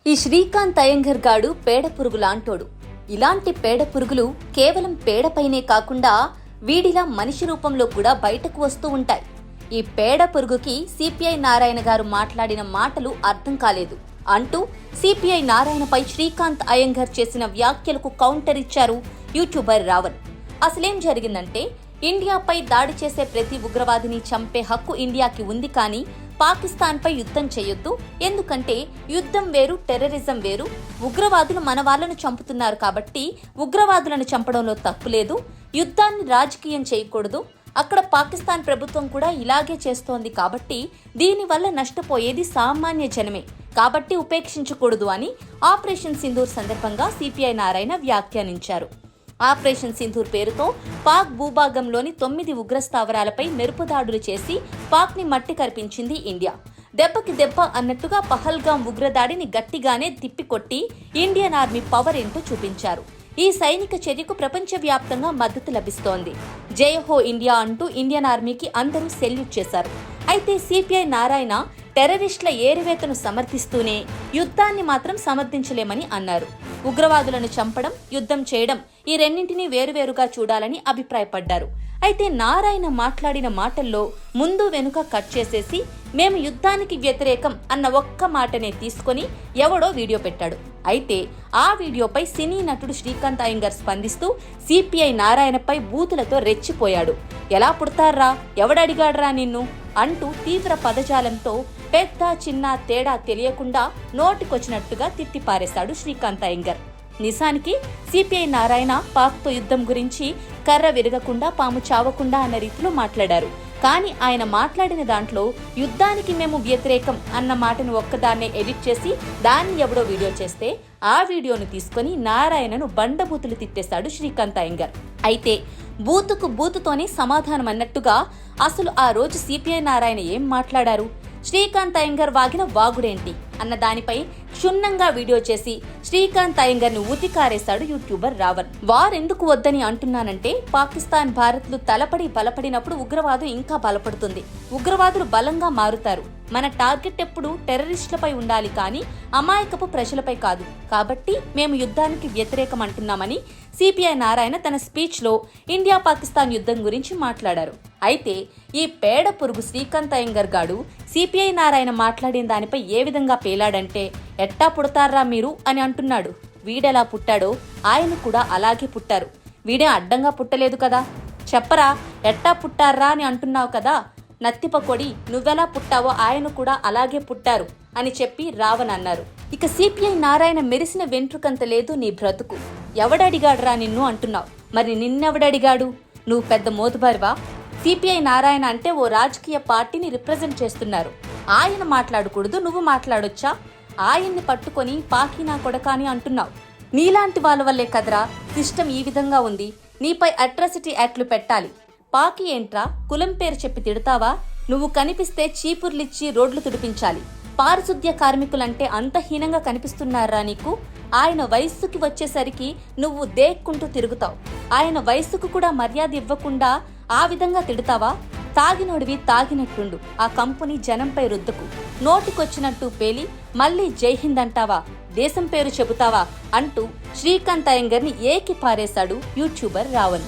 ఈ శ్రీకాంత్ అయ్యంగర్ గాడు పేడ పురుగు లాంటోడు. ఇలాంటి పేడ పురుగులు కేవలం పేడపైనే కాకుండా వీడిలా మనిషి రూపంలో కూడా బయటకు వస్తూ ఉంటాయి. ఈ పేడ పురుగుకి సిపిఐ నారాయణ గారు మాట్లాడిన మాటలు అర్థం కాలేదు అంటూ సిపిఐ నారాయణపై శ్రీకాంత్ అయ్యంగర్ చేసిన వ్యాఖ్యలకు కౌంటర్ ఇచ్చారు యూట్యూబర్ రావణ్. అసలేం జరిగిందంటే, ఇండియాపై దాడి చేసే ప్రతి ఉగ్రవాదిని చంపే హక్కు ఇండియాకి ఉంది, కానీ పాకిస్తాన్పై యుద్ధం చేయొద్దు. ఎందుకంటే యుద్ధం వేరు, టెర్రరిజం వేరు. ఉగ్రవాదులు మన వాళ్ళను చంపుతున్నారు కాబట్టి ఉగ్రవాదులను చంపడంలో తప్పు లేదు. యుద్ధాన్ని రాజకీయం చేయకూడదు. అక్కడ పాకిస్తాన్ ప్రభుత్వం కూడా ఇలాగే చేస్తోంది కాబట్టి దీనివల్ల నష్టపోయేది సామాన్య జనమే, కాబట్టి ఉపేక్షించకూడదు అని ఆపరేషన్ సింధూర్ సందర్భంగా సిపిఐ నారాయణ వ్యాఖ్యానించారు. ఆపరేషన్ సింధూర్ పేరుతో పాక్ భూభాగంలోని 9 ఉగ్రస్థావరాలపై మెరుపుదాడులు చేసి పాక్ ని మట్టి కరిపించింది ఇండియా. దెబ్బకి దెబ్బ అన్నట్టుగా పహల్గాం ఉగ్రదాడిని గట్టిగానే తిప్పికొట్టి ఇండియన్ ఆర్మీ పవర్ ఏంటో చూపించారు. ఈ సైనిక చర్యకు ప్రపంచవ్యాప్తంగా మద్దతు లభిస్తోంది. జై హో ఇండియా అంటూ ఇండియన్ ఆర్మీకి అందరూ సెల్యూట్ చేశారు. అయితే సిపిఐ నారాయణ టెర్రరిస్టుల ఏరివేతను సమర్థిస్తూనే యుద్ధాన్ని మాత్రం సమర్థించలేమని అన్నారు. ఉగ్రవాదులను చంపడం, యుద్ధం చేయడం ఈ రెండింటినీ వేరువేరుగా చూడాలని అభిప్రాయపడ్డారు. అయితే నారాయణ మాట్లాడిన మాటల్లో ముందు వెనుక కట్ చేసేసి మేము యుద్ధానికి వ్యతిరేకం అన్న ఒక్క మాటనే తీసుకొని ఎవడో వీడియో పెట్టాడు. అయితే ఆ వీడియోపై సినీ నటుడు శ్రీకాంత్ అయ్యంగర్ స్పందిస్తూ సిపిఐ నారాయణపై బూతులతో రెచ్చిపోయాడు. ఎలా పుడతారా, ఎవడడిగాడ్రా నిన్ను అంటూ తీవ్ర పదజాలంతో పెద్ద చిన్న తేడా తెలియకుండా నోటికొచ్చినట్టుగా తిట్టిపారేశాడు శ్రీకాంత్ అయ్యంగర్. నిజానికి సిపిఐ నారాయణ పాక్తో యుద్ధం గురించి కర్ర విరగకుండా పాము చావకుండా అన్న రీతిలో మాట్లాడారు. కానీ ఆయన మాట్లాడిన దాంట్లో యుద్ధానికి మేము వ్యతిరేకం అన్న మాటను ఒక్కదాన్నే ఎడిట్ చేసి దాన్ని ఎవడో వీడియో చేస్తే ఆ వీడియోను తీసుకుని నారాయణను బండబూతులు తిట్టేశాడు శ్రీకాంత్ అయ్యంగర్. అయితే బూతుకు బూతుతోనే సమాధానం అన్నట్టుగా అసలు ఆ రోజు సిపిఐ నారాయణ ఏం మాట్లాడారు, శ్రీకాంత్ అయ్యంగర్ వాగిన వాగుడేంటి అన్న దానిపై క్షుణ్ణంగా వీడియో చేసి శ్రీకాంత్ అయ్యంగర్ ను ఉతికారేశాడు యూట్యూబర్ రావణ్. వారెందుకు వద్దని అంటున్నానంటే, పాకిస్తాన్ భారత్లు తలపడి బలపడినప్పుడు ఉగ్రవాదం ఇంకా బలపడుతుంది. ఉగ్రవాదులు బలంగా మారుతారు. మన టార్గెట్ ఎప్పుడు టెర్రరిస్టులపై ఉండాలి, కానీ అమాయకపు ప్రజలపై కాదు. కాబట్టి మేము యుద్ధానికి వ్యతిరేకం అంటున్నామని సిపిఐ నారాయణ తన స్పీచ్ లో ఇండియా పాకిస్తాన్ యుద్ధం గురించి మాట్లాడారు. అయితే ఈ పేడ పురుగు శ్రీకాంత్ అయ్యంగర్ గాడు సిపిఐ నారాయణ మాట్లాడిన దానిపై ఏ విధంగా పేలాడంటే, ఎట్టా పుడతారా మీరు అని అంటున్నాడు. వీడెలా పుట్టాడో ఆయన కూడా అలాగే పుట్టారు. వీడే అడ్డంగా పుట్టలేదు కదా, చెప్పరా ఎట్టా పుట్టారా అని అంటున్నావు కదా, నత్తిపకొడి నువ్వెలా పుట్టావో ఆయన కూడా అలాగే పుట్టారు అని చెప్పి రావణ్ అన్నారు. ఇక సిపిఐ నారాయణ మెరిసిన వెంట్రుకంత లేదు నీ బ్రతుకు, ఎవడడిగాడురా నిన్ను అంటున్నావు. మరి నిన్నెవడడిగాడు? నువ్వు పెద్ద మోతుబారివా? సిపిఐ నారాయణ అంటే ఓ రాజకీయ పార్టీని రిప్రజెంట్ చేస్తున్నారు. ఆయన మాట్లాడకూడదు, నువ్వు మాట్లాడొచ్చా? ఆయన్ని పట్టుకొని పాకినా కొడకాని అంటున్నావు. నీలాంటి వాళ్ళ వల్లే కదరా సిస్టమ్ ఈ విధంగా ఉంది. నీపై అట్రాసిటీ యాక్ట్లు పెట్టాలి. పాకి ఏంట్రా, కులం పేరు చెప్పి తిడతావా? నువ్వు కనిపిస్తే చీపుర్లిచ్చి రోడ్లు తుడిపించాలి. పారిశుద్ధ్య కార్మికులంటే అంత హీనంగా కనిపిస్తున్నారా నీకు? ఆయన వయస్సుకి వచ్చేసరికి నువ్వు దేక్కుంటూ తిరుగుతావు. ఆయన వయస్సుకు కూడా మర్యాద ఇవ్వకుండా ఆ విధంగా తిడతావా? తాగినోడివి తాగినట్టుండు. ఆ కంపెనీ జనంపై రుద్దకు. నోటికొచ్చినట్టు పేలి మళ్ళీ జైహింద్ అంటావా, దేశం పేరు చెబుతావా అంటూ శ్రీకాంత్ అయ్యంగర్ని ఏకి పారేశాడు యూట్యూబర్ రావణ్.